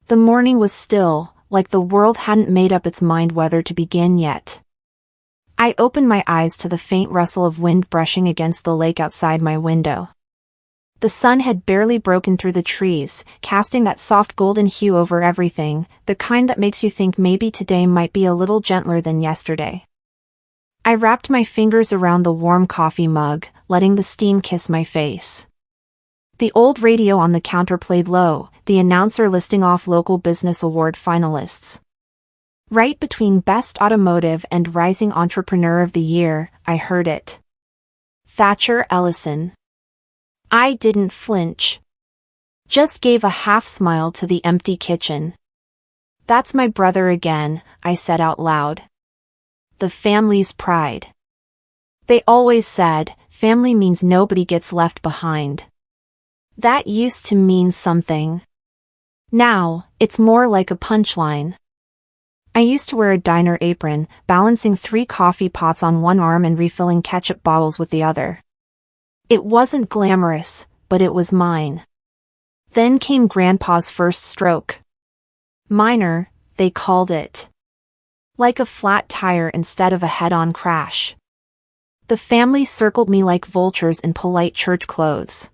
The morning was still, like the world hadn't made up its mind whether to begin yet. I opened my eyes to the faint rustle of wind brushing against the lake outside my window. The sun had barely broken through the trees, casting that soft golden hue over everything, the kind that makes you think maybe today might be a little gentler than yesterday. I wrapped my fingers around the warm coffee mug, letting the steam kiss my face. The old radio on the counter played low, the announcer listing off local business award finalists. Right between Best Automotive and Rising Entrepreneur of the Year, I heard it. Thatcher Ellison. I didn't flinch. Just gave a half smile to the empty kitchen. That's my brother again, I said out loud. The family's pride. They always said, family means nobody gets left behind. That used to mean something. Now, it's more like a punchline. I used to wear a diner apron, balancing 3 coffee pots on one arm and refilling ketchup bottles with the other. It wasn't glamorous, but it was mine. Then came Grandpa's first stroke. Minor, they called it. Like a flat tire instead of a head-on crash. The family circled me like vultures in polite church clothes.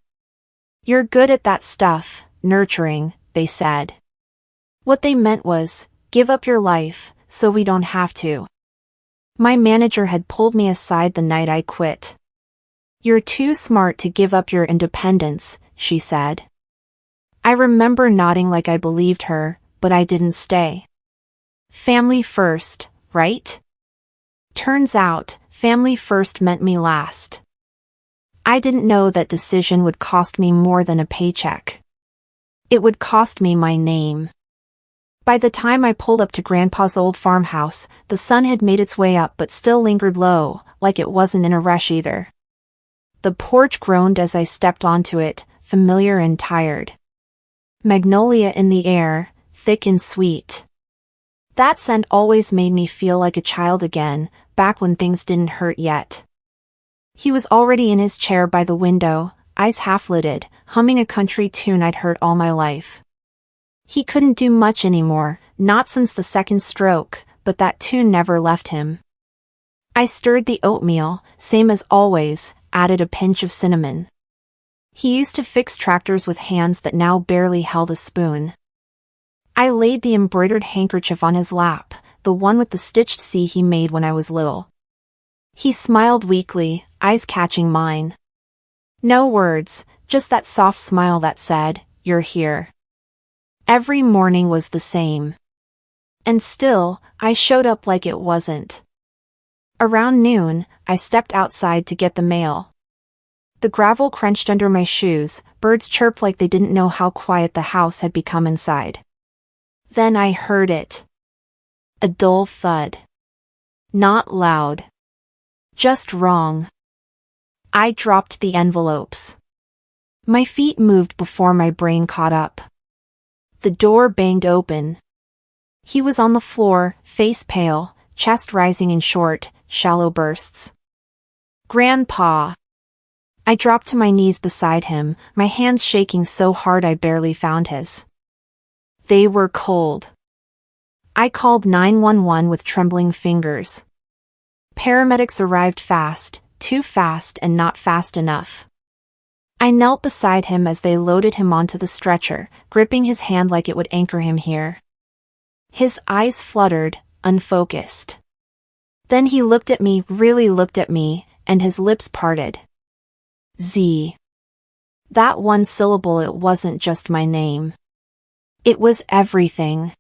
You're good at that stuff, nurturing, they said. What they meant was, give up your life, so we don't have to. My manager had pulled me aside the night I quit. You're too smart to give up your independence, she said. I remember nodding like I believed her, but I didn't stay. Family first, right? Turns out, family first meant me last. I didn't know that decision would cost me more than a paycheck. It would cost me my name. By the time I pulled up to Grandpa's old farmhouse, the sun had made its way up but still lingered low, like it wasn't in a rush either. The porch groaned as I stepped onto it, familiar and tired. Magnolia in the air, thick and sweet. That scent always made me feel like a child again, back when things didn't hurt yet. He was already in his chair by the window, eyes half-lidded, humming a country tune I'd heard all my life. He couldn't do much anymore, not since the second stroke, but that tune never left him. I stirred the oatmeal, same as always, added a pinch of cinnamon. He used to fix tractors with hands that now barely held a spoon. I laid the embroidered handkerchief on his lap, the one with the stitched C he made when I was little. He smiled weakly, eyes catching mine. No words, just that soft smile that said, "You're here." Every morning was the same. And still, I showed up like it wasn't. Around noon, I stepped outside to get the mail. The gravel crunched under my shoes, birds chirped like they didn't know how quiet the house had become inside. Then I heard it. A dull thud. Not loud. Just wrong. I dropped the envelopes. My feet moved before my brain caught up. The door banged open. He was on the floor, face pale, chest rising in short, shallow bursts. Grandpa! I dropped to my knees beside him, my hands shaking so hard I barely found his. They were cold. I called 911 with trembling fingers. Paramedics arrived fast, too fast and not fast enough. I knelt beside him as they loaded him onto the stretcher, gripping his hand like it would anchor him here. His eyes fluttered, unfocused. Then he looked at me, really looked at me, and his lips parted. Z. That one syllable, it wasn't just my name. It was everything.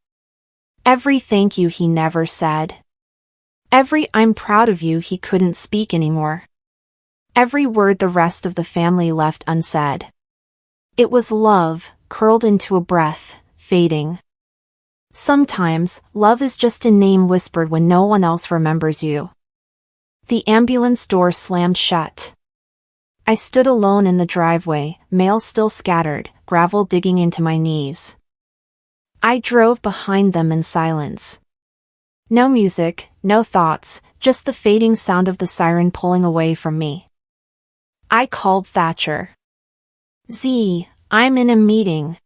Every thank you he never said. Every I'm proud of you he couldn't speak anymore. Every word the rest of the family left unsaid. It was love, curled into a breath, fading. Sometimes, love is just a name whispered when no one else remembers you. The ambulance door slammed shut. I stood alone in the driveway, mail still scattered, gravel digging into my knees. I drove behind them in silence. No music, no thoughts, just the fading sound of the siren pulling away from me. I called Thatcher. Z, I'm in a meeting.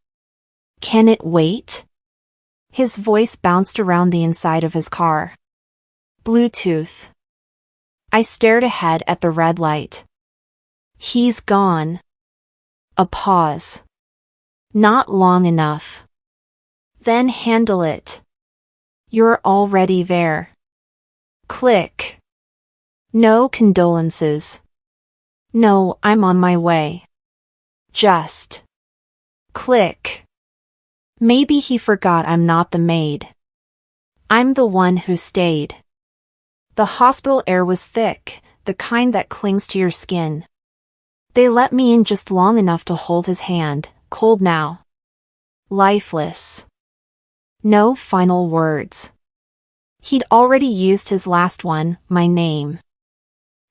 Can it wait? His voice bounced around the inside of his car. Bluetooth. I stared ahead at the red light. He's gone. A pause. Not long enough. Then handle it. You're already there. Click. No condolences. No, I'm on my way. Just. Click. Maybe he forgot I'm not the maid. I'm the one who stayed. The hospital air was thick, the kind that clings to your skin. They let me in just long enough to hold his hand, cold now. Lifeless. No final words. He'd already used his last one, my name.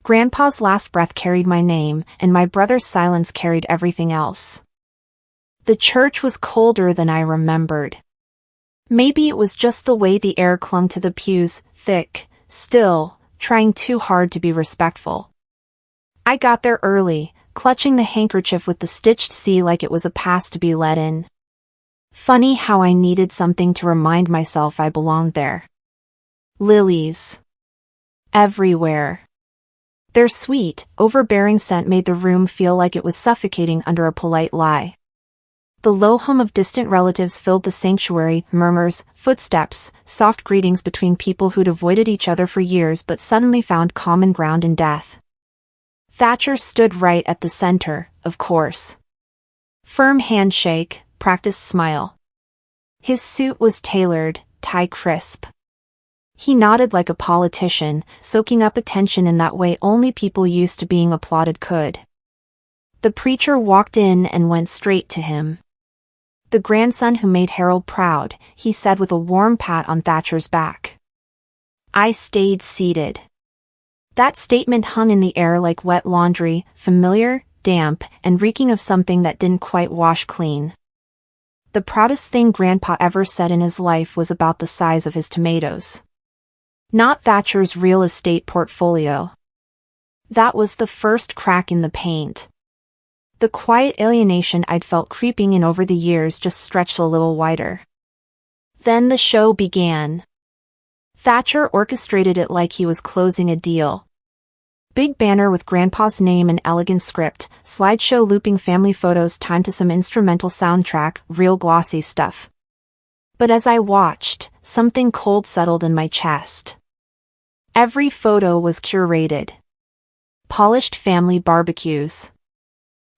Grandpa's last breath carried my name, and my brother's silence carried everything else. The church was colder than I remembered. Maybe it was just the way the air clung to the pews, thick, still, trying too hard to be respectful. I got there early, clutching the handkerchief with the stitched C like it was a pass to be let in. Funny how I needed something to remind myself I belonged there. Lilies. Everywhere. Their sweet, overbearing scent made the room feel like it was suffocating under a polite lie. The low hum of distant relatives filled the sanctuary, murmurs, footsteps, soft greetings between people who'd avoided each other for years but suddenly found common ground in death. Thatcher stood right at the center, of course. Firm handshake, practiced smile. His suit was tailored, tie crisp. He nodded like a politician, soaking up attention in that way only people used to being applauded could. The preacher walked in and went straight to him. The grandson who made Harold proud, he said with a warm pat on Thatcher's back. I stayed seated. That statement hung in the air like wet laundry, familiar, damp, and reeking of something that didn't quite wash clean. The proudest thing Grandpa ever said in his life was about the size of his tomatoes. Not Thatcher's real estate portfolio. That was the first crack in the paint. The quiet alienation I'd felt creeping in over the years just stretched a little wider. Then the show began. Thatcher orchestrated it like he was closing a deal. Big banner with Grandpa's name and elegant script, slideshow looping family photos timed to some instrumental soundtrack, real glossy stuff. But as I watched, something cold settled in my chest. Every photo was curated. Polished family barbecues.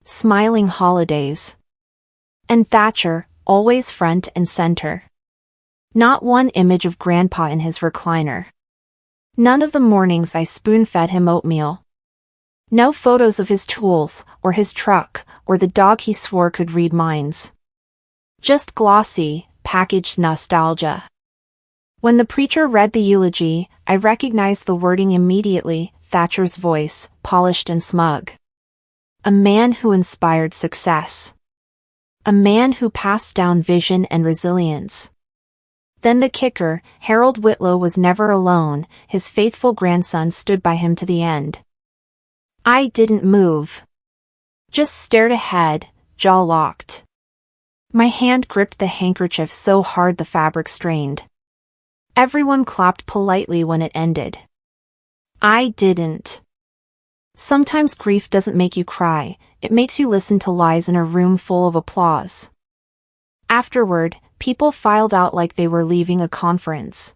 Smiling holidays. And Thatcher, always front and center. Not one image of Grandpa in his recliner. None of the mornings I spoon-fed him oatmeal. No photos of his tools, or his truck, or the dog he swore could read minds. Just glossy, packaged nostalgia. When the preacher read the eulogy, I recognized the wording immediately, Thatcher's voice, polished and smug. A man who inspired success. A man who passed down vision and resilience. Then the kicker, Harold Whitlow was never alone, his faithful grandson stood by him to the end. I didn't move. Just stared ahead, jaw locked. My hand gripped the handkerchief so hard the fabric strained. Everyone clapped politely when it ended. I didn't. Sometimes grief doesn't make you cry, it makes you listen to lies in a room full of applause. Afterward, people filed out like they were leaving a conference.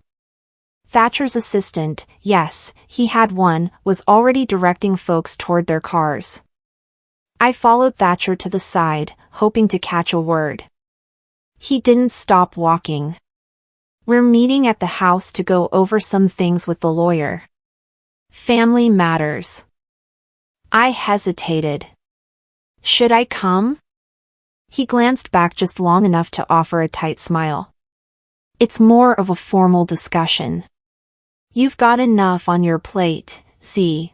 Thatcher's assistant, yes, he had one, was already directing folks toward their cars. I followed Thatcher to the side, hoping to catch a word. He didn't stop walking. We're meeting at the house to go over some things with the lawyer. Family matters. I hesitated. Should I come? He glanced back just long enough to offer a tight smile. It's more of a formal discussion. You've got enough on your plate, see?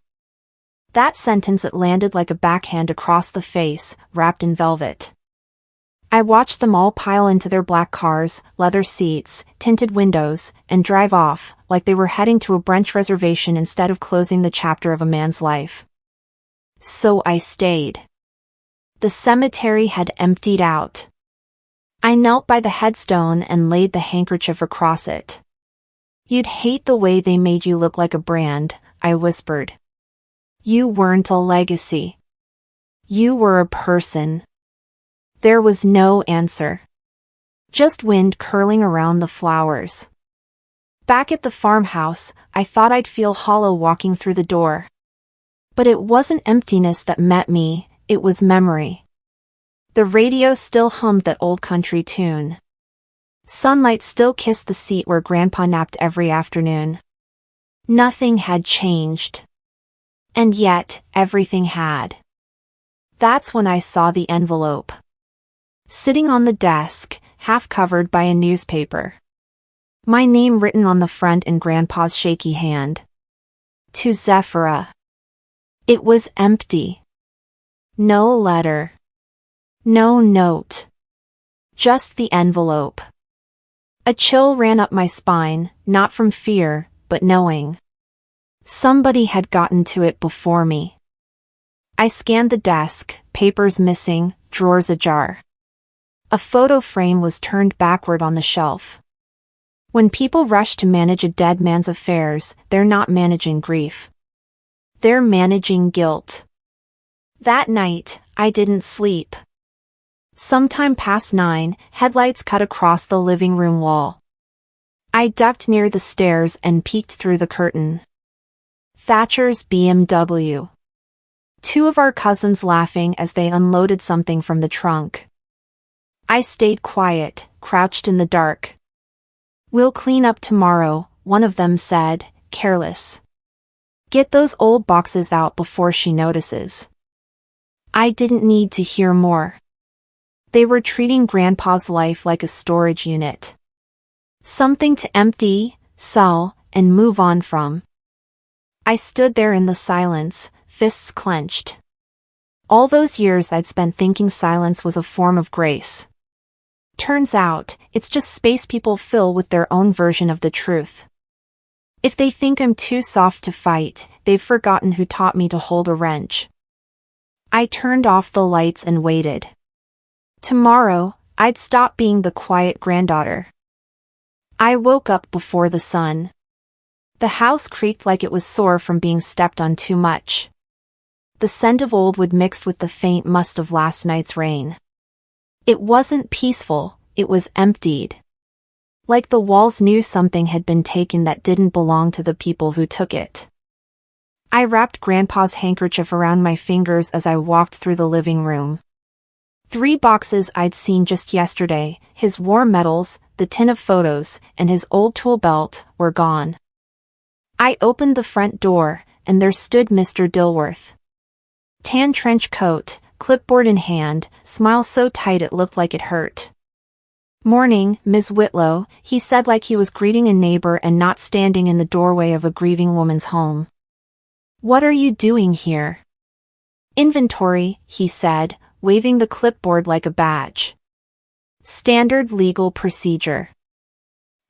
That sentence it landed like a backhand across the face, wrapped in velvet. I watched them all pile into their black cars, leather seats, tinted windows, and drive off, like they were heading to a brunch reservation instead of closing the chapter of a man's life. So I stayed. The cemetery had emptied out. I knelt by the headstone and laid the handkerchief across it. "You'd hate the way they made you look like a brand," I whispered. "You weren't a legacy. You were a person." There was no answer. Just wind curling around the flowers. Back at the farmhouse, I thought I'd feel hollow walking through the door. But it wasn't emptiness that met me, it was memory. The radio still hummed that old country tune. Sunlight still kissed the seat where Grandpa napped every afternoon. Nothing had changed. And yet, everything had. That's when I saw the envelope. Sitting on the desk, half covered by a newspaper. My name written on the front in Grandpa's shaky hand. To Zephyra. It was empty. No letter. No note. Just the envelope. A chill ran up my spine, not from fear, but knowing. Somebody had gotten to it before me. I scanned the desk, papers missing, drawers ajar. A photo frame was turned backward on the shelf. When people rush to manage a dead man's affairs, they're not managing grief. They're managing guilt. That night, I didn't sleep. Sometime past 9, headlights cut across the living room wall. I ducked near the stairs and peeked through the curtain. Thatcher's BMW. Two of our cousins laughing as they unloaded something from the trunk. I stayed quiet, crouched in the dark. "We'll clean up tomorrow," one of them said, careless. "Get those old boxes out before she notices." I didn't need to hear more. They were treating Grandpa's life like a storage unit. Something to empty, sell, and move on from. I stood there in the silence, fists clenched. All those years I'd spent thinking silence was a form of grace. Turns out, it's just space people fill with their own version of the truth. If they think I'm too soft to fight, they've forgotten who taught me to hold a wrench. I turned off the lights and waited. Tomorrow, I'd stop being the quiet granddaughter. I woke up before the sun. The house creaked like it was sore from being stepped on too much. The scent of old wood mixed with the faint must of last night's rain. It wasn't peaceful, it was emptied. Like the walls knew something had been taken that didn't belong to the people who took it. I wrapped Grandpa's handkerchief around my fingers as I walked through the living room. 3 boxes I'd seen just yesterday, his war medals, the tin of photos, and his old tool belt, were gone. I opened the front door, and there stood Mr. Dilworth. Tan trench coat, clipboard in hand, smile so tight it looked like it hurt. "Morning, Ms. Whitlow," he said like he was greeting a neighbor and not standing in the doorway of a grieving woman's home. "What are you doing here?" "Inventory," he said, waving the clipboard like a badge. "Standard legal procedure."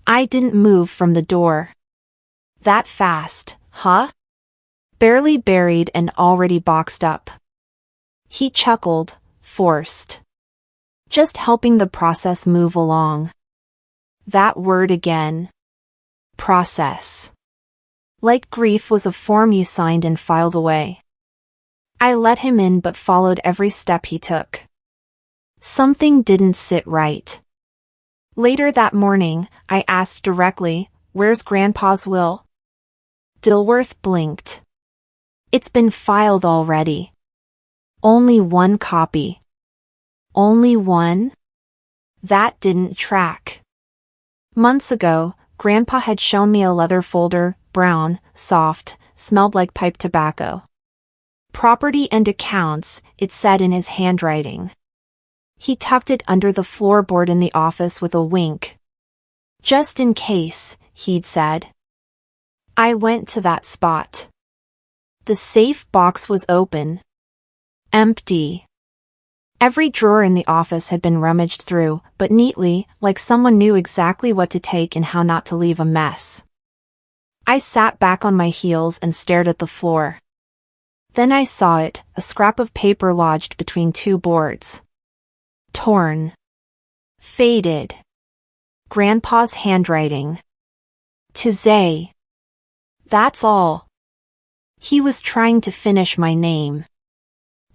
I didn't move from the door. "That fast, huh? Barely buried and already boxed up." He chuckled, forced. "Just helping the process move along." That word again. Process. Like grief was a form you signed and filed away. I let him in but followed every step he took. Something didn't sit right. Later that morning, I asked directly, "Where's Grandpa's will?" Dilworth blinked. "It's been filed already. Only one copy." Only one? That didn't track. Months ago, Grandpa had shown me a leather folder, brown, soft, smelled like pipe tobacco. "Property and accounts," it said in his handwriting. He tucked it under the floorboard in the office with a wink. "Just in case," he'd said. I went to that spot. The safe box was open. Empty. Every drawer in the office had been rummaged through, but neatly, like someone knew exactly what to take and how not to leave a mess. I sat back on my heels and stared at the floor. Then I saw it, a scrap of paper lodged between 2 boards. Torn. Faded. Grandpa's handwriting. To Zay. That's all. He was trying to finish my name.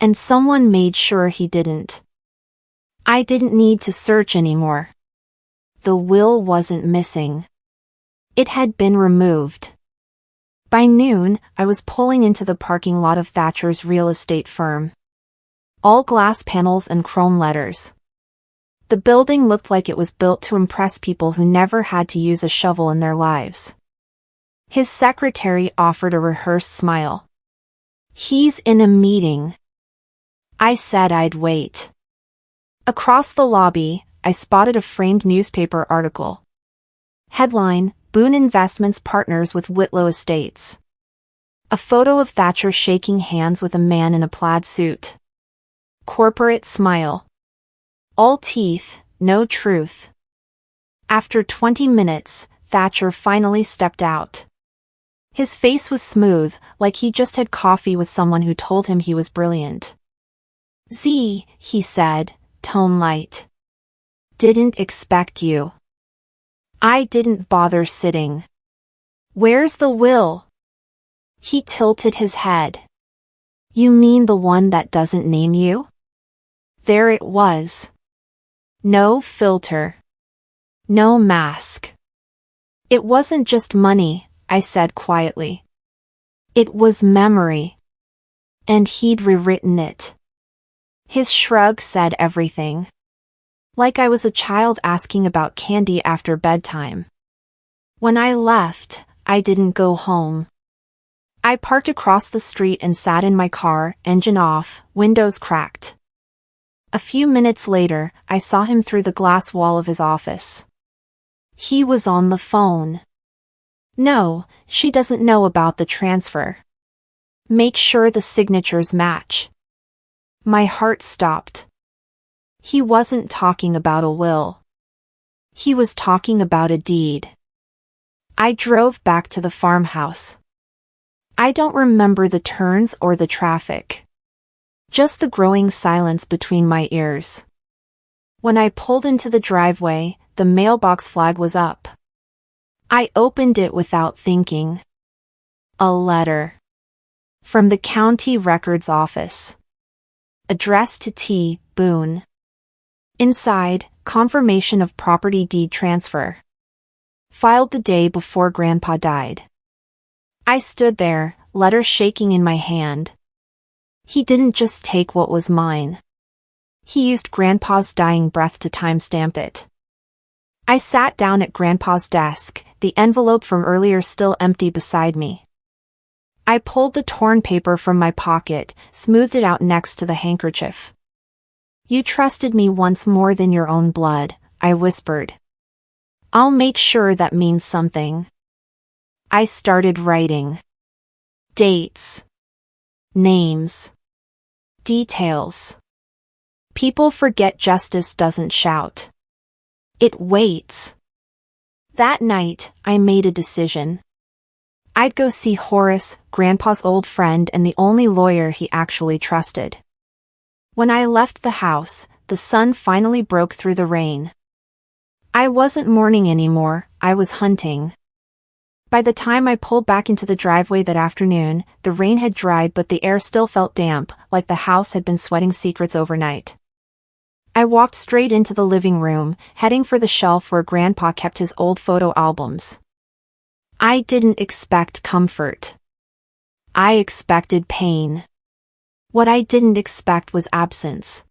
And someone made sure he didn't. I didn't need to search anymore. The will wasn't missing. It had been removed. By noon, I was pulling into the parking lot of Thatcher's real estate firm. All glass panels and chrome letters. The building looked like it was built to impress people who never had to use a shovel in their lives. His secretary offered a rehearsed smile. He's in a meeting. I said I'd wait. Across the lobby, I spotted a framed newspaper article. Headline: Boone Investments partners with Whitlow Estates. A photo of Thatcher shaking hands with a man in a plaid suit. Corporate smile. All teeth, no truth. After 20 minutes, Thatcher finally stepped out. His face was smooth, like he just had coffee with someone who told him he was brilliant. Z, he said, tone light. Didn't expect you. I didn't bother sitting. Where's the will? He tilted his head. You mean the one that doesn't name you? There it was. No filter. No mask. It wasn't just money, I said quietly. It was memory. And he'd rewritten it. His shrug said everything. Like I was a child asking about candy after bedtime. When I left, I didn't go home. I parked across the street and sat in my car, engine off, windows cracked. A few minutes later, I saw him through the glass wall of his office. He was on the phone. No, she doesn't know about the transfer. Make sure the signatures match. My heart stopped. He wasn't talking about a will. He was talking about a deed. I drove back to the farmhouse. I don't remember the turns or the traffic. Just the growing silence between my ears. When I pulled into the driveway, the mailbox flag was up. I opened it without thinking. A letter. From the county records office. Addressed to T. Boone. Inside, confirmation of property deed transfer. Filed the day before Grandpa died. I stood there, letter shaking in my hand. He didn't just take what was mine. He used Grandpa's dying breath to timestamp it. I sat down at Grandpa's desk, the envelope from earlier still empty beside me. I pulled the torn paper from my pocket, smoothed it out next to the handkerchief. You trusted me once more than your own blood, I whispered. I'll make sure that means something. I started writing. Dates. Names. Details. People forget justice doesn't shout. It waits. That night, I made a decision. I'd go see Horace, Grandpa's old friend and the only lawyer he actually trusted. When I left the house, the sun finally broke through the rain. I wasn't mourning anymore, I was hunting. By the time I pulled back into the driveway that afternoon, the rain had dried but the air still felt damp, like the house had been sweating secrets overnight. I walked straight into the living room, heading for the shelf where Grandpa kept his old photo albums. I didn't expect comfort. I expected pain. What I didn't expect was absence.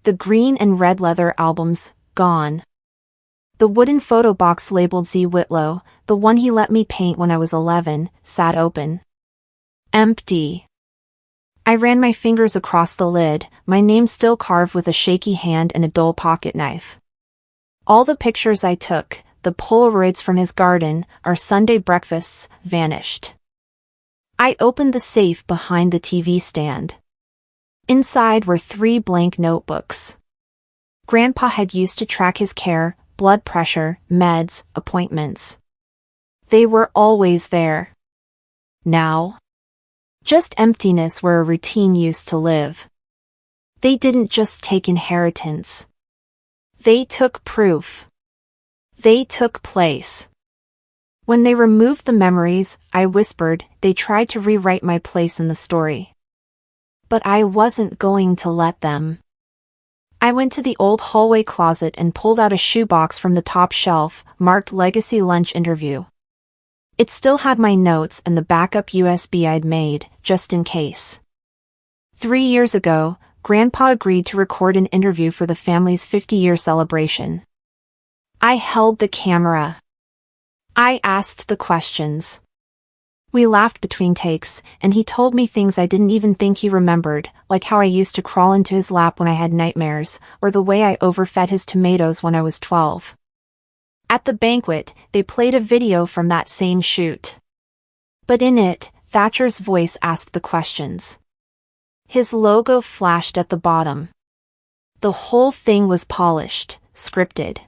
The green and red leather albums, gone. The wooden photo box labeled Z. Whitlow, the one he let me paint when I was 11, sat open. Empty. I ran my fingers across the lid, my name still carved with a shaky hand and a dull pocket knife. All the pictures I took, the Polaroids from his garden, our Sunday breakfasts, vanished. I opened the safe behind the TV stand. Inside were 3 blank notebooks. Grandpa had used to track his care, blood pressure, meds, appointments. They were always there. Now? Just emptiness where a routine used to live. They didn't just take inheritance. They took proof. They took place. When they removed the memories, I whispered, they tried to rewrite my place in the story. But I wasn't going to let them. I went to the old hallway closet and pulled out a shoebox from the top shelf, marked Legacy Lunch Interview. It still had my notes and the backup USB I'd made, just in case. 3 years ago, Grandpa agreed to record an interview for the family's 50-year celebration. I held the camera. I asked the questions. We laughed between takes, and he told me things I didn't even think he remembered, like how I used to crawl into his lap when I had nightmares, or the way I overfed his tomatoes when I was 12. At the banquet, they played a video from that same shoot. But in it, Thatcher's voice asked the questions. His logo flashed at the bottom. The whole thing was polished, scripted.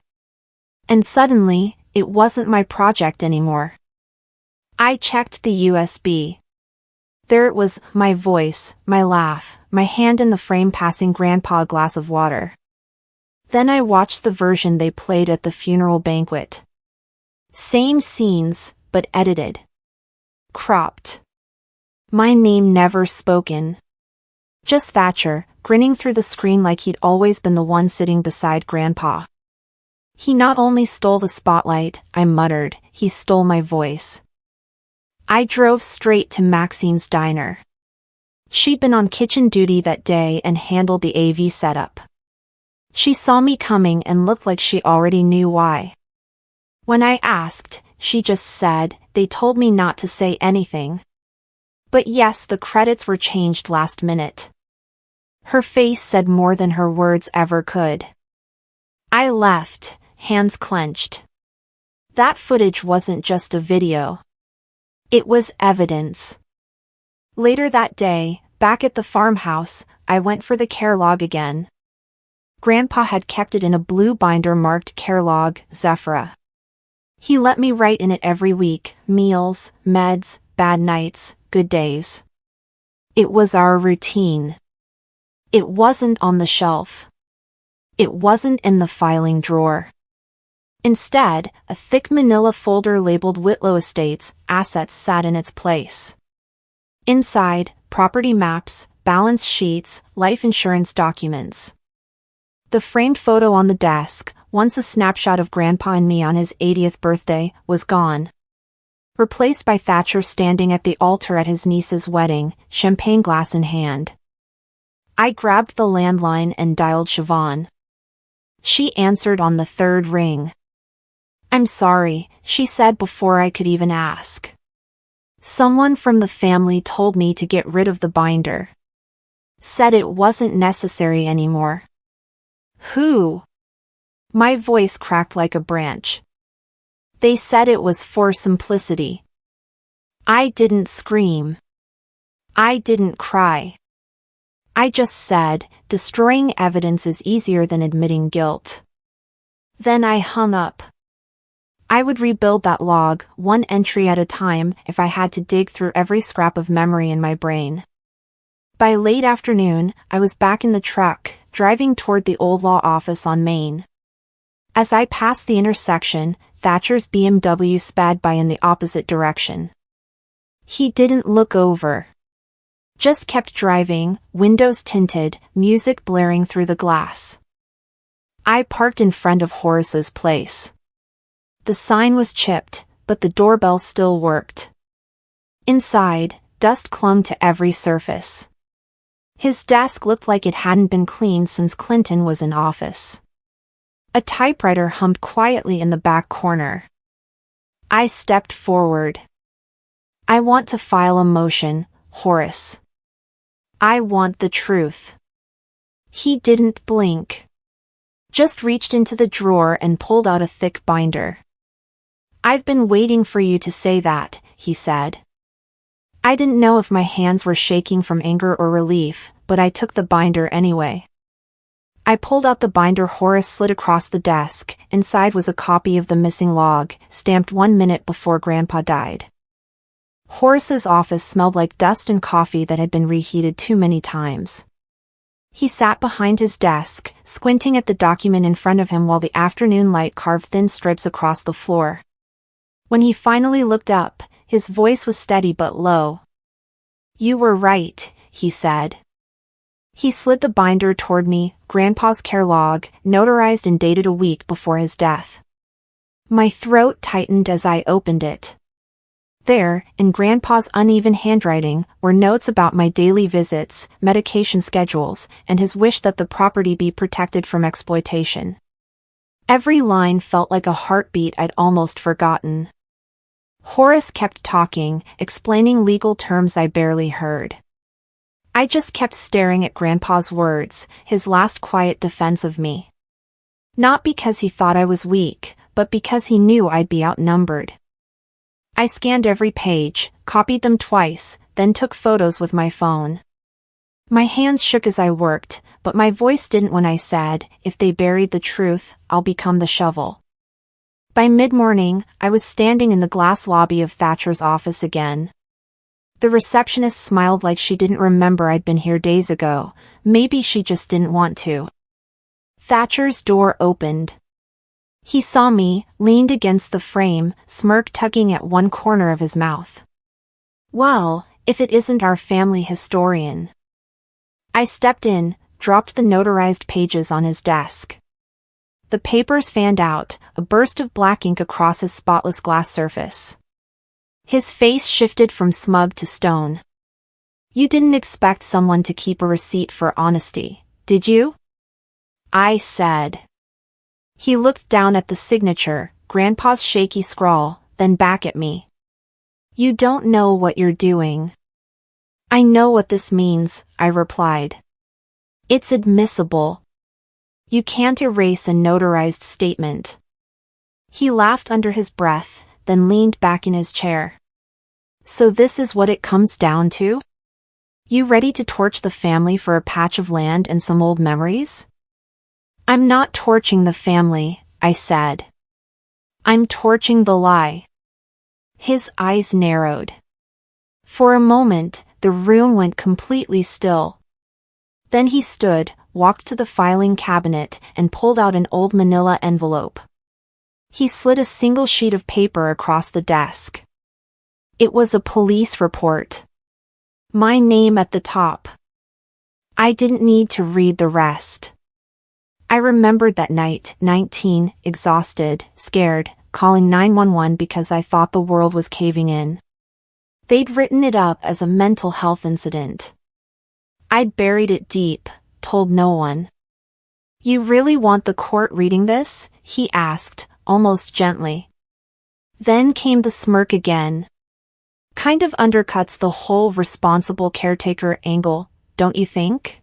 And suddenly, it wasn't my project anymore. I checked the USB. There it was, my voice, my laugh, my hand in the frame passing Grandpa a glass of water. Then I watched the version they played at the funeral banquet. Same scenes, but edited. Cropped. My name never spoken. Just Thatcher, grinning through the screen like he'd always been the one sitting beside Grandpa. He not only stole the spotlight, I muttered, he stole my voice. I drove straight to Maxine's diner. She'd been on kitchen duty that day and handled the AV setup. She saw me coming and looked like she already knew why. When I asked, she just said, they told me not to say anything. But yes, the credits were changed last minute. Her face said more than her words ever could. I left, hands clenched. That footage wasn't just a video. It was evidence. Later that day, back at the farmhouse, I went for the care log again. Grandpa had kept it in a blue binder marked Care Log, Zephyra. He let me write in it every week, meals, meds, bad nights, good days. It was our routine. It wasn't on the shelf. It wasn't in the filing drawer. Instead, a thick manila folder labeled Whitlow Estates, Assets sat in its place. Inside, property maps, balance sheets, life insurance documents. The framed photo on the desk, once a snapshot of Grandpa and me on his 80th birthday, was gone. Replaced by Thatcher standing at the altar at his niece's wedding, champagne glass in hand. I grabbed the landline and dialed Siobhan. She answered on the third ring. I'm sorry, she said before I could even ask. Someone from the family told me to get rid of the binder. Said it wasn't necessary anymore. Who? My voice cracked like a branch. They said it was for simplicity. I didn't scream. I didn't cry. I just said, destroying evidence is easier than admitting guilt. Then I hung up. I would rebuild that log, one entry at a time, if I had to dig through every scrap of memory in my brain. By late afternoon, I was back in the truck, driving toward the old law office on Main. As I passed the intersection, Thatcher's BMW sped by in the opposite direction. He didn't look over. Just kept driving, windows tinted, music blaring through the glass. I parked in front of Horace's place. The sign was chipped, but the doorbell still worked. Inside, dust clung to every surface. His desk looked like it hadn't been cleaned since Clinton was in office. A typewriter hummed quietly in the back corner. I stepped forward. I want to file a motion, Horace. I want the truth. He didn't blink. Just reached into the drawer and pulled out a thick binder. I've been waiting for you to say that, he said. I didn't know if my hands were shaking from anger or relief, but I took the binder anyway. I pulled out the binder Horace slid across the desk. Inside was a copy of the missing log, stamped 1 minute before Grandpa died. Horace's office smelled like dust and coffee that had been reheated too many times. He sat behind his desk, squinting at the document in front of him while the afternoon light carved thin strips across the floor. When he finally looked up, his voice was steady but low. "You were right," he said. He slid the binder toward me, Grandpa's care log, notarized and dated a week before his death. My throat tightened as I opened it. There, in Grandpa's uneven handwriting, were notes about my daily visits, medication schedules, and his wish that the property be protected from exploitation. Every line felt like a heartbeat I'd almost forgotten. Horace kept talking, explaining legal terms I barely heard. I just kept staring at Grandpa's words, his last quiet defense of me. Not because he thought I was weak, but because he knew I'd be outnumbered. I scanned every page, copied them twice, then took photos with my phone. My hands shook as I worked, but my voice didn't when I said, "If they buried the truth, I'll become the shovel." By mid-morning, I was standing in the glass lobby of Thatcher's office again. The receptionist smiled like she didn't remember I'd been here days ago. Maybe she just didn't want to. Thatcher's door opened. He saw me, leaned against the frame, smirk tugging at one corner of his mouth. "Well, if it isn't our family historian." I stepped in, dropped the notarized pages on his desk. The papers fanned out, a burst of black ink across his spotless glass surface. His face shifted from smug to stone. "You didn't expect someone to keep a receipt for honesty, did you?" I said. He looked down at the signature, Grandpa's shaky scrawl, then back at me. "You don't know what you're doing." "I know what this means," I replied. "It's admissible. You can't erase a notarized statement." He laughed under his breath, then leaned back in his chair. "So this is what it comes down to? You ready to torch the family for a patch of land and some old memories?" "I'm not torching the family," I said. "I'm torching the lie." His eyes narrowed. For a moment, the room went completely still. Then he stood, walked to the filing cabinet, and pulled out an old manila envelope. He slid a single sheet of paper across the desk. It was a police report. My name at the top. I didn't need to read the rest. I remembered that night, 19, exhausted, scared, calling 911 because I thought the world was caving in. They'd written it up as a mental health incident. I'd buried it deep, told no one. "You really want the court reading this?" he asked, almost gently. Then came the smirk again. "Kind of undercuts the whole responsible caretaker angle, don't you think?"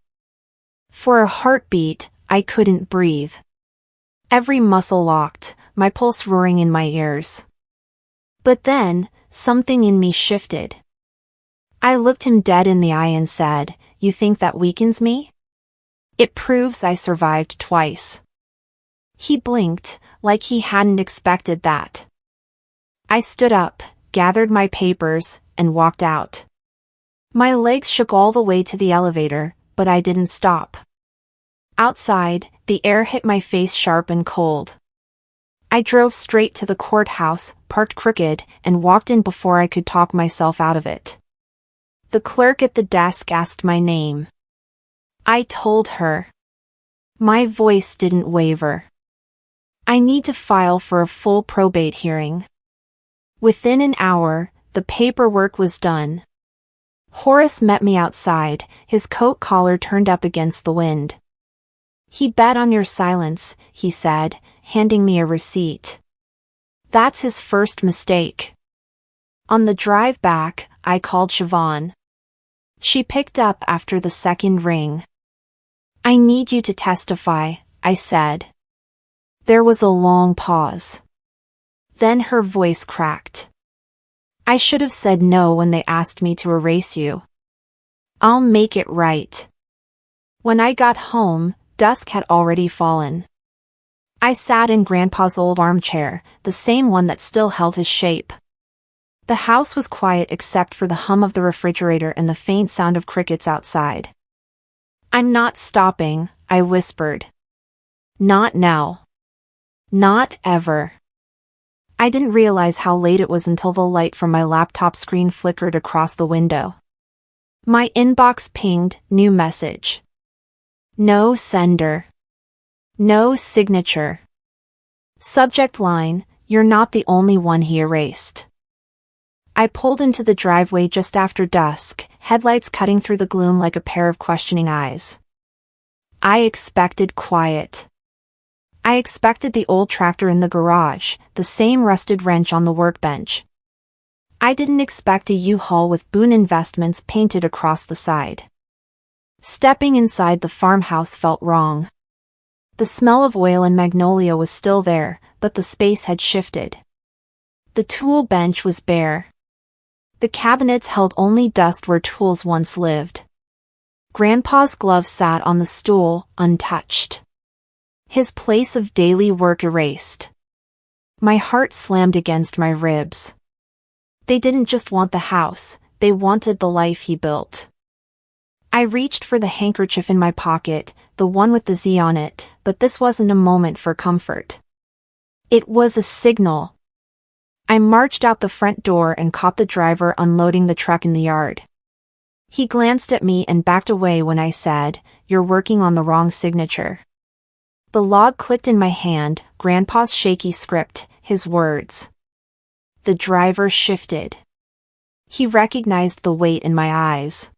For a heartbeat, I couldn't breathe. Every muscle locked, my pulse roaring in my ears. But then, something in me shifted. I looked him dead in the eye and said, "You think that weakens me? It proves I survived twice." He blinked, like he hadn't expected that. I stood up, gathered my papers, and walked out. My legs shook all the way to the elevator, but I didn't stop. Outside, the air hit my face sharp and cold. I drove straight to the courthouse, parked crooked, and walked in before I could talk myself out of it. The clerk at the desk asked my name. I told her. My voice didn't waver. "I need to file for a full probate hearing." Within an hour, the paperwork was done. Horace met me outside, his coat collar turned up against the wind. "He bet on your silence," he said, handing me a receipt. "That's his first mistake." On the drive back, I called Siobhan. She picked up after the second ring. "I need you to testify," I said. There was a long pause. Then her voice cracked. "I should have said no when they asked me to erase you. I'll make it right." When I got home, dusk had already fallen. I sat in Grandpa's old armchair, the same one that still held his shape. The house was quiet except for the hum of the refrigerator and the faint sound of crickets outside. I'm not stopping, I whispered. Not now. Not ever. I didn't realize how late it was until the light from my laptop screen flickered across the window. My inbox pinged, new message. No sender. No signature. Subject line, you're not the only one he erased. I pulled into the driveway just after dusk, headlights cutting through the gloom like a pair of questioning eyes. I expected quiet. I expected the old tractor in the garage, the same rusted wrench on the workbench. I didn't expect a U-Haul with Boone Investments painted across the side. Stepping inside the farmhouse felt wrong. The smell of oil and magnolia was still there, but the space had shifted. The tool bench was bare. The cabinets held only dust where tools once lived. Grandpa's gloves sat on the stool, untouched. His place of daily work erased. My heart slammed against my ribs. They didn't just want the house, they wanted the life he built. I reached for the handkerchief in my pocket, the one with the Z on it, but this wasn't a moment for comfort. It was a signal. I marched out the front door and caught the driver unloading the truck in the yard. He glanced at me and backed away when I said, "You're working on the wrong signature." The log clicked in my hand, Grandpa's shaky script, his words. The driver shifted. He recognized the weight in my eyes.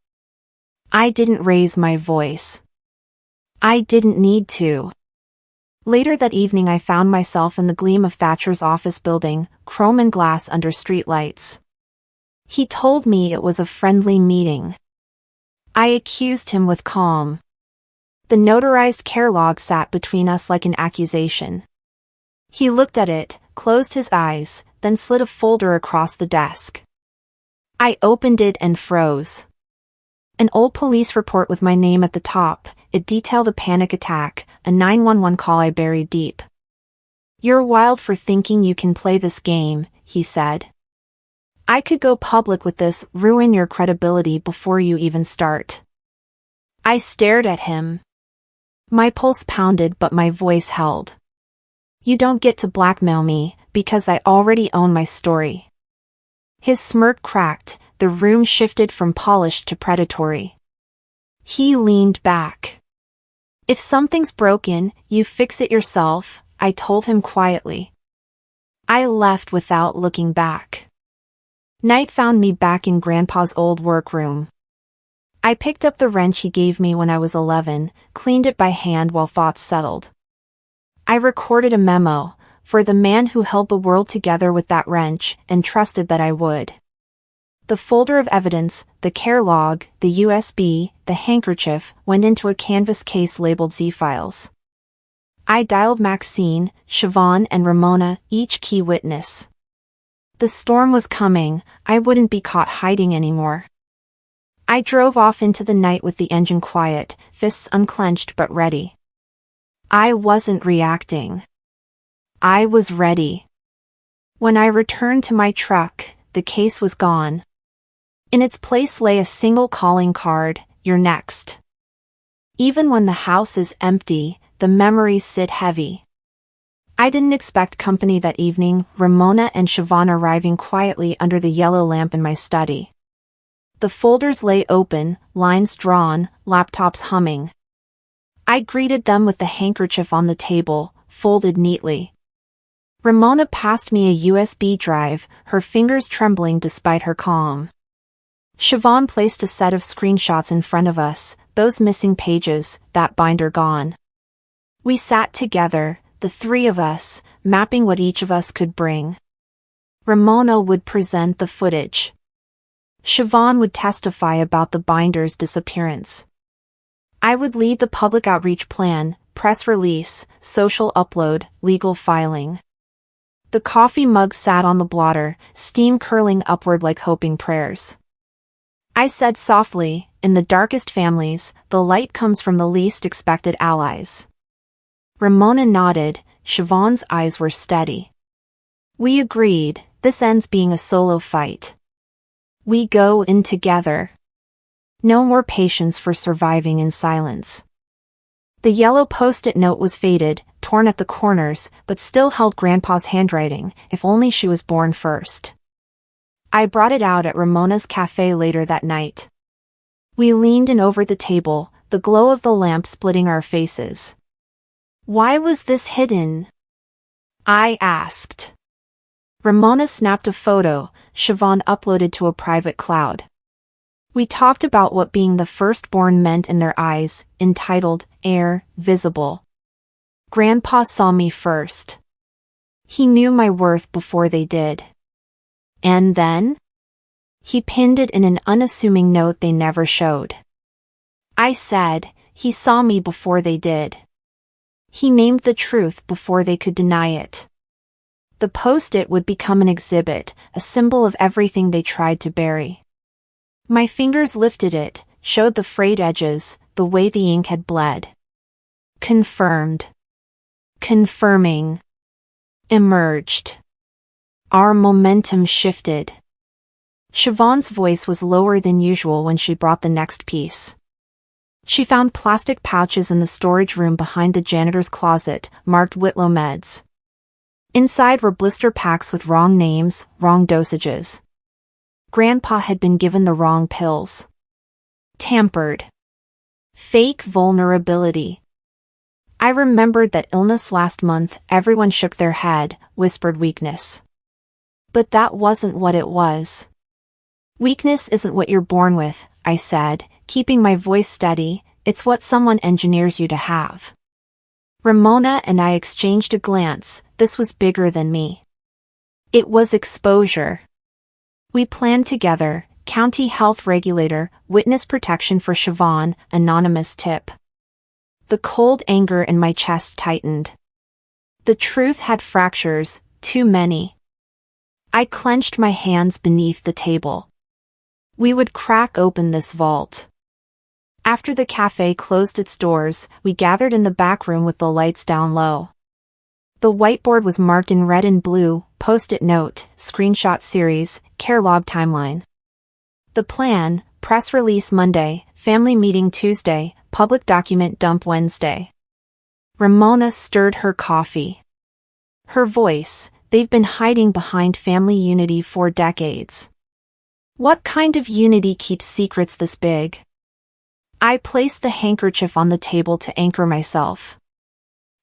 I didn't raise my voice. I didn't need to. Later that evening I found myself in the gleam of Thatcher's office building, chrome and glass under streetlights. He told me it was a friendly meeting. I accused him with calm. The notarized care log sat between us like an accusation. He looked at it, closed his eyes, then slid a folder across the desk. I opened it and froze. An old police report with my name at the top. It detailed a panic attack, a 911 call I buried deep. "You're wild for thinking you can play this game," he said. "I could go public with this, ruin your credibility before you even start." I stared at him. My pulse pounded but my voice held. "You don't get to blackmail me, because I already own my story." His smirk cracked, the room shifted from polished to predatory. He leaned back. "If something's broken, you fix it yourself," I told him quietly. I left without looking back. Night found me back in Grandpa's old workroom. I picked up the wrench he gave me when I was 11, cleaned it by hand while thoughts settled. I recorded a memo, for the man who held the world together with that wrench, and trusted that I would. The folder of evidence, the care log, the USB, the handkerchief, went into a canvas case labeled Z-Files. I dialed Maxine, Siobhan and Ramona, each key witness. The storm was coming, I wouldn't be caught hiding anymore. I drove off into the night with the engine quiet, fists unclenched but ready. I wasn't reacting. I was ready. When I returned to my truck, the case was gone. In its place lay a single calling card, "You're next." Even when the house is empty, the memories sit heavy. I didn't expect company that evening, Ramona and Siobhan arriving quietly under the yellow lamp in my study. The folders lay open, lines drawn, laptops humming. I greeted them with the handkerchief on the table, folded neatly. Ramona passed me a USB drive, her fingers trembling despite her calm. Siobhan placed a set of screenshots in front of us, those missing pages, that binder gone. We sat together, the three of us, mapping what each of us could bring. Ramona would present the footage. Siobhan would testify about the binder's disappearance. I would lead the public outreach plan, press release, social upload, legal filing. The coffee mug sat on the blotter, steam curling upward like hoping prayers. I said softly, "In the darkest families, the light comes from the least expected allies." Ramona nodded, Siobhan's eyes were steady. We agreed, this ends being a solo fight. We go in together. No more patience for surviving in silence. The yellow post-it note was faded, torn at the corners, but still held Grandpa's handwriting, if only she was born first. I brought it out at Ramona's cafe later that night. We leaned in over the table, the glow of the lamp splitting our faces. Why was this hidden? I asked. Ramona snapped a photo, Siobhan uploaded to a private cloud. We talked about what being the firstborn meant in their eyes, entitled, Heir, Visible. Grandpa saw me first. He knew my worth before they did. And then? He pinned it in an unassuming note they never showed. I said, he saw me before they did. He named the truth before they could deny it. The post-it would become an exhibit, a symbol of everything they tried to bury. My fingers lifted it, showed the frayed edges, the way the ink had bled. Confirmed. Confirming. Emerged. Our momentum shifted. Siobhan's voice was lower than usual when she brought the next piece. She found plastic pouches in the storage room behind the janitor's closet, marked Whitlow meds. Inside were blister packs with wrong names, wrong dosages. Grandpa had been given the wrong pills. Tampered. Fake vulnerability. I remembered that illness last month. Everyone shook their head, whispered weakness. But that wasn't what it was. Weakness isn't what you're born with, I said, keeping my voice steady. It's what someone engineers you to have. Ramona and I exchanged a glance. This was bigger than me. It was exposure. We planned together, county health regulator, witness protection for Siobhan, anonymous tip. The cold anger in my chest tightened. The truth had fractures, too many. I clenched my hands beneath the table. We would crack open this vault. After the cafe closed its doors, we gathered in the back room with the lights down low. The whiteboard was marked in red and blue, post-it note, screenshot series, care log timeline. The plan, press release Monday, family meeting Tuesday, public document dump Wednesday. Ramona stirred her coffee. Her voice, they've been hiding behind family unity for decades. What kind of unity keeps secrets this big? I placed the handkerchief on the table to anchor myself.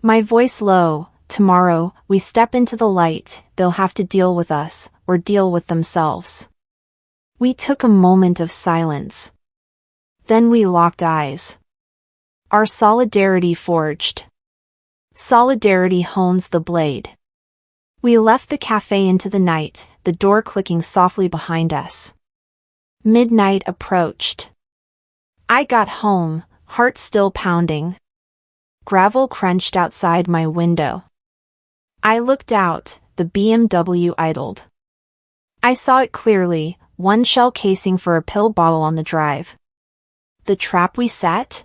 My voice low. Tomorrow, we step into the light, they'll have to deal with us, or deal with themselves. We took a moment of silence. Then we locked eyes. Our solidarity forged. Solidarity hones the blade. We left the cafe into the night, the door clicking softly behind us. Midnight approached. I got home, heart still pounding. Gravel crunched outside my window. I looked out, the BMW idled. I saw it clearly, one shell casing for a pill bottle on the drive. The trap we set?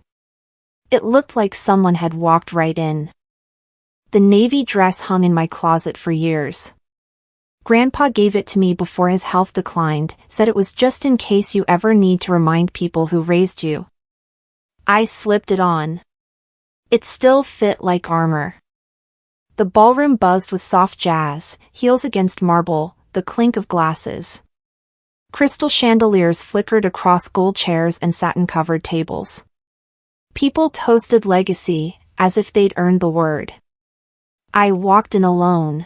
It looked like someone had walked right in. The navy dress hung in my closet for years. Grandpa gave it to me before his health declined, said it was just in case you ever need to remind people who raised you. I slipped it on. It still fit like armor. The ballroom buzzed with soft jazz, heels against marble, the clink of glasses. Crystal chandeliers flickered across gold chairs and satin-covered tables. People toasted legacy, as if they'd earned the word. I walked in alone.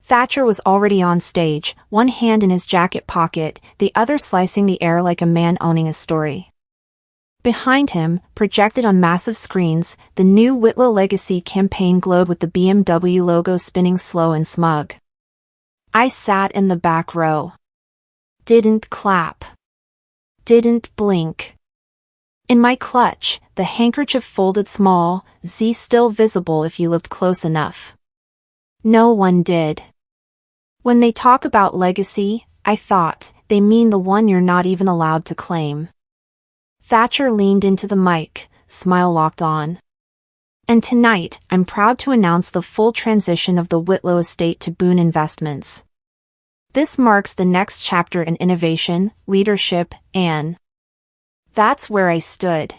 Thatcher was already on stage, one hand in his jacket pocket, the other slicing the air like a man owning a story. Behind him, projected on massive screens, the new Whitlow Legacy campaign glowed with the BMW logo spinning slow and smug. I sat in the back row. Didn't clap. Didn't blink. In my clutch, the handkerchief folded small, Z still visible if you looked close enough. No one did. When they talk about legacy, I thought, they mean the one you're not even allowed to claim. Thatcher leaned into the mic, smile locked on. And tonight, I'm proud to announce the full transition of the Whitlow estate to Boone Investments. This marks the next chapter in innovation, leadership, and That's where I stood.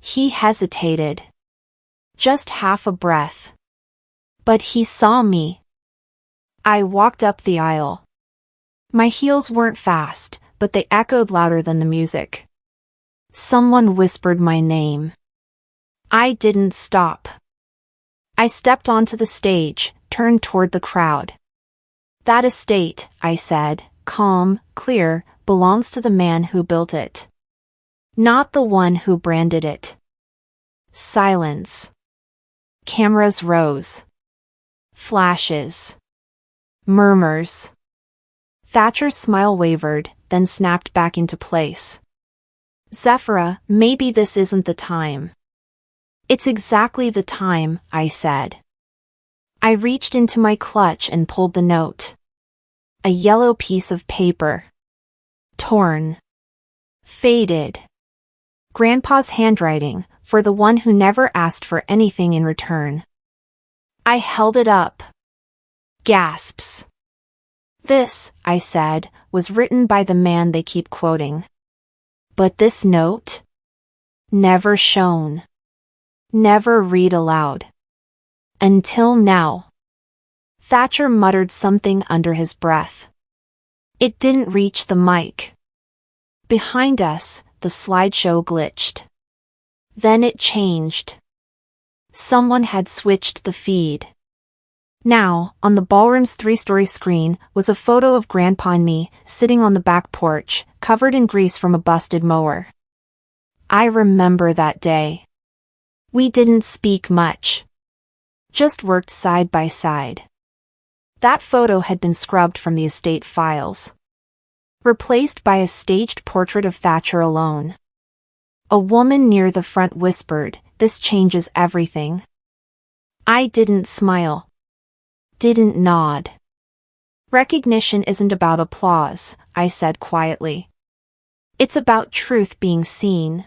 He hesitated. Just half a breath. But he saw me. I walked up the aisle. My heels weren't fast, but they echoed louder than the music. Someone whispered my name. I didn't stop. I stepped onto the stage, turned toward the crowd. That estate, I said, calm, clear, belongs to the man who built it. Not the one who branded it. Silence. Cameras rose. Flashes. Murmurs. Thatcher's smile wavered, then snapped back into place. Zephyra, maybe this isn't the time. It's exactly the time, I said. I reached into my clutch and pulled the note. A yellow piece of paper. Torn. Faded. Grandpa's handwriting, for the one who never asked for anything in return. I held it up. Gasps. This, I said, was written by the man they keep quoting. But this note? Never shown. Never read aloud. Until now. Thatcher muttered something under his breath. It didn't reach the mic. Behind us, the slideshow glitched. Then it changed. Someone had switched the feed. Now, on the ballroom's 3-story screen, was a photo of Grandpa and me, sitting on the back porch, covered in grease from a busted mower. I remember that day. We didn't speak much. Just worked side by side. That photo had been scrubbed from the estate files. Replaced by a staged portrait of Thatcher alone. A woman near the front whispered, "This changes everything." I didn't smile. Didn't nod. Recognition isn't about applause, I said quietly. It's about truth being seen.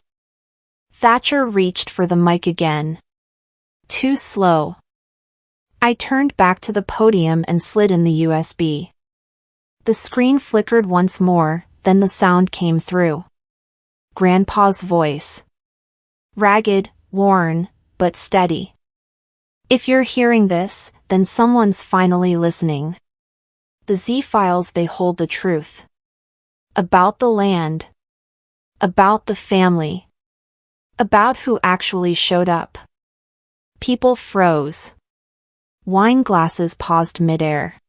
Thatcher reached for the mic again. Too slow. I turned back to the podium and slid in the USB. The screen flickered once more, then the sound came through. Grandpa's voice. Ragged, worn, but steady. If you're hearing this, then someone's finally listening. The Z-files, they hold the truth. About the land. About the family. About who actually showed up. People froze. Wine glasses paused midair.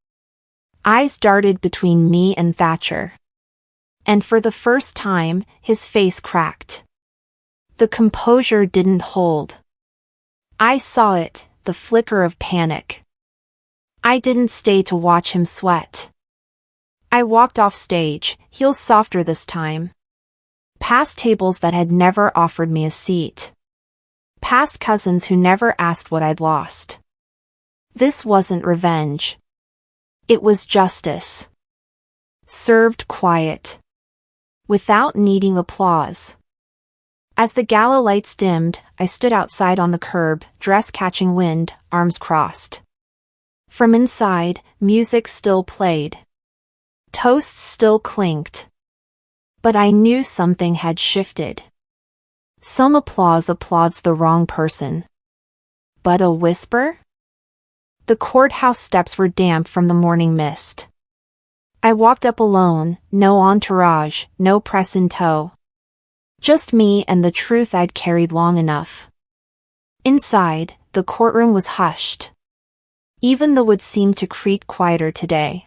Eyes darted between me and Thatcher. And for the first time, his face cracked. The composure didn't hold. I saw it, the flicker of panic. I didn't stay to watch him sweat. I walked off stage, heels softer this time. Past tables that had never offered me a seat. Past cousins who never asked what I'd lost. This wasn't revenge. It was justice. Served quiet. Without needing applause. As the gala lights dimmed, I stood outside on the curb, dress catching wind, arms crossed. From inside, music still played. Toasts still clinked. But I knew something had shifted. Some applause applauds the wrong person. But a whisper? The courthouse steps were damp from the morning mist. I walked up alone, no entourage, no press in tow. Just me and the truth I'd carried long enough. Inside, the courtroom was hushed. Even the wood seemed to creak quieter today.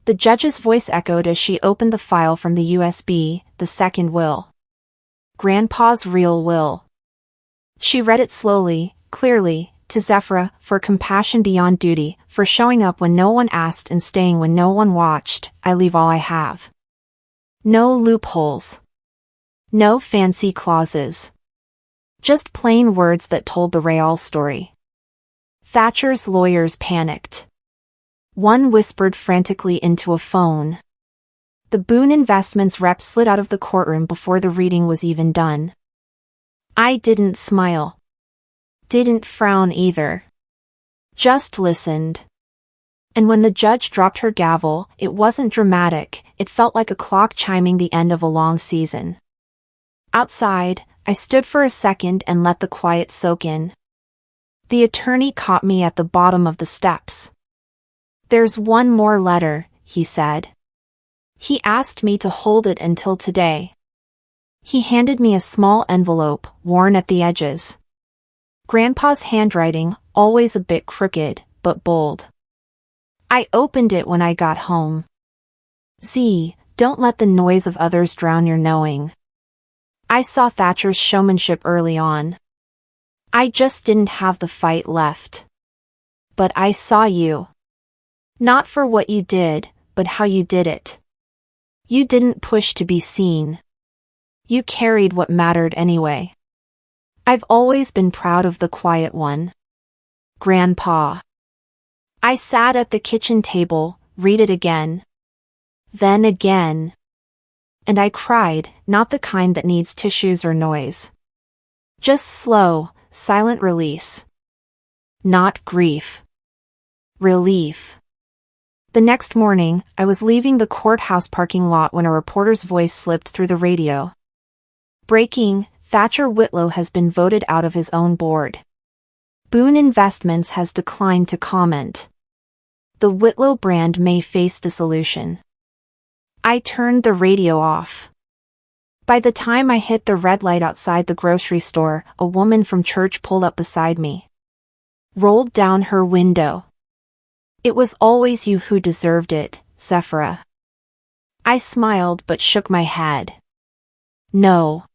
The judge's voice echoed as she opened the file from the USB, the second will. Grandpa's real will. She read it slowly, clearly, to Zephyra, for compassion beyond duty, for showing up when no one asked and staying when no one watched. I leave all I have. No loopholes. No fancy clauses. Just plain words that told the real story. Thatcher's lawyers panicked. One whispered frantically into a phone. The Boone Investments rep slid out of the courtroom before the reading was even done. I didn't smile. Didn't frown either. Just listened. And when the judge dropped her gavel, it wasn't dramatic, it felt like a clock chiming the end of a long season. Outside, I stood for a second and let the quiet soak in. The attorney caught me at the bottom of the steps. "There's one more letter," he said. He asked me to hold it until today. He handed me a small envelope, worn at the edges. Grandpa's handwriting, always a bit crooked, but bold. I opened it when I got home. Z, don't let the noise of others drown your knowing. I saw Thatcher's showmanship early on. I just didn't have the fight left. But I saw you. Not for what you did, but how you did it. You didn't push to be seen. You carried what mattered anyway. I've always been proud of the quiet one. Grandpa. I sat at the kitchen table, read it again. Then again. And I cried, not the kind that needs tissues or noise. Just slow, silent release. Not grief. Relief. The next morning, I was leaving the courthouse parking lot when a reporter's voice slipped through the radio. Breaking, Thatcher Whitlow has been voted out of his own board. Boone Investments has declined to comment. The Whitlow brand may face dissolution. I turned the radio off. By the time I hit the red light outside the grocery store, a woman from church pulled up beside me. Rolled down her window. "It was always you who deserved it, Zephra." I smiled but shook my head. No.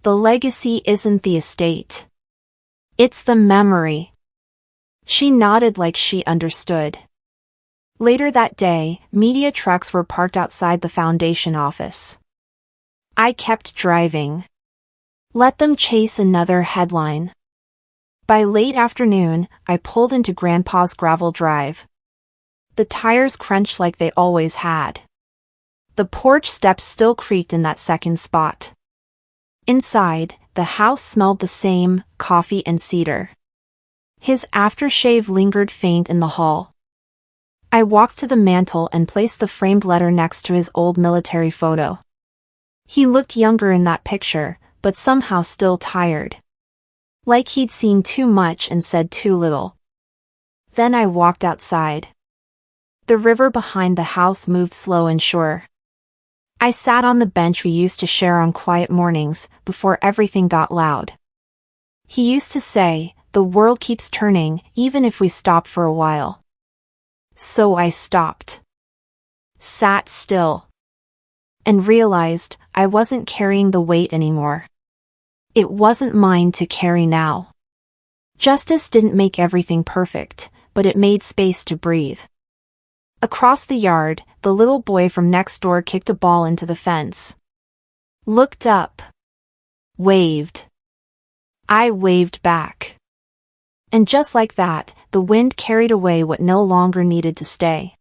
The legacy isn't the estate. It's the memory. She nodded like she understood. Later that day, media trucks were parked outside the foundation office. I kept driving. Let them chase another headline. By late afternoon, I pulled into Grandpa's gravel drive. The tires crunched like they always had. The porch steps still creaked in that second spot. Inside, the house smelled the same, coffee and cedar. His aftershave lingered faint in the hall. I walked to the mantel and placed the framed letter next to his old military photo. He looked younger in that picture, but somehow still tired. Like he'd seen too much and said too little. Then I walked outside. The river behind the house moved slow and sure. I sat on the bench we used to share on quiet mornings, before everything got loud. He used to say, "The world keeps turning, even if we stop for a while." So I stopped. Sat still. And realized, I wasn't carrying the weight anymore. It wasn't mine to carry now. Justice didn't make everything perfect, but it made space to breathe. Across the yard, the little boy from next door kicked a ball into the fence. Looked up. Waved. I waved back. And just like that, the wind carried away what no longer needed to stay.